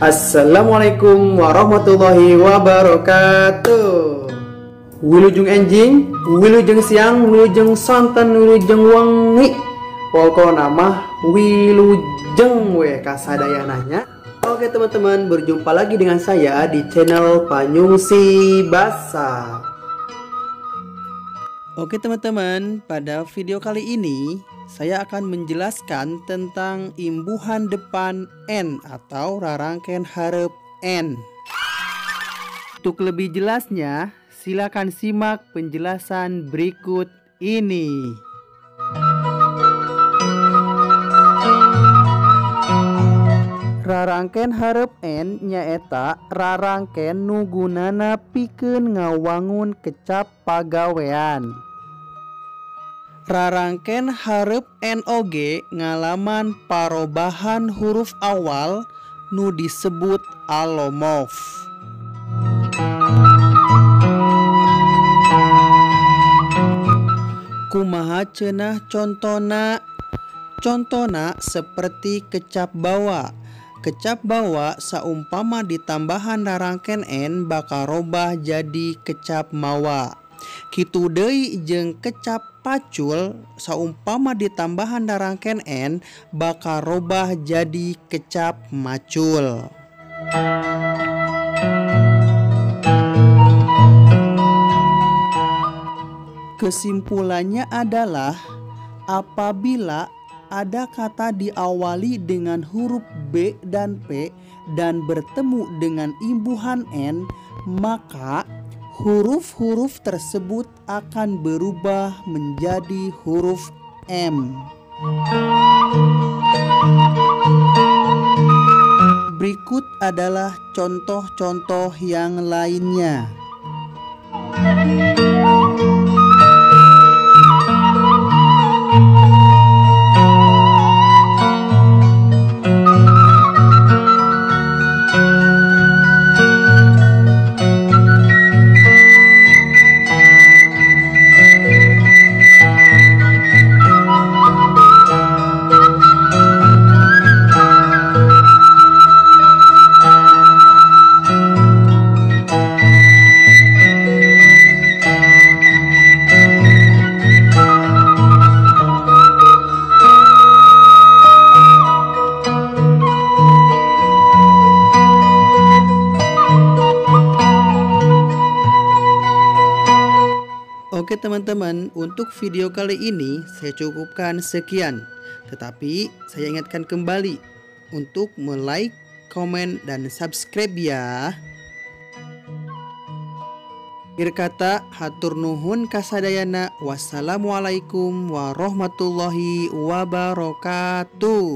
Assalamualaikum warahmatullahi wabarakatuh. Wilujeng enjing, wilujeng siang, wilujeng santan, wilujeng wangi. Pokoknya mah wilujeng we kasadayananya. Oke teman-teman, berjumpa lagi dengan saya di channel Panyungsi Basa. Oke teman-teman, pada video kali ini saya akan menjelaskan tentang imbuhan depan N atau rarangken hareup N. Untuk lebih jelasnya, silakan simak penjelasan berikut ini. Rarangken hareup N nyaeta rarangken nu gunana pikeun ngawangun kecap pagawean. Rarangken hareup N oge ngalaman parobahan huruf awal nu disebut alomorf. Kumaha cenah contona? Contona seperti kecap bawa. Kecap bawa saumpama ditambahan rarangken N bakal robah jadi kecap mawa. Kitu deui jeung kecap pacul saumpama ditambahan rarangken N bakal robah jadi kecap macul. Kesimpulannya adalah apabila ada kata diawali dengan huruf B dan P dan bertemu dengan imbuhan N, maka huruf-huruf tersebut akan berubah menjadi huruf M. Berikut adalah contoh-contoh yang lainnya. Oke teman-teman, untuk video kali ini saya cukupkan sekian. Tetapi saya ingatkan kembali untuk like, komen, dan subscribe ya. Akhir kata, hatur nuhun kasadayana. Wassalamualaikum warahmatullahi wabarakatuh.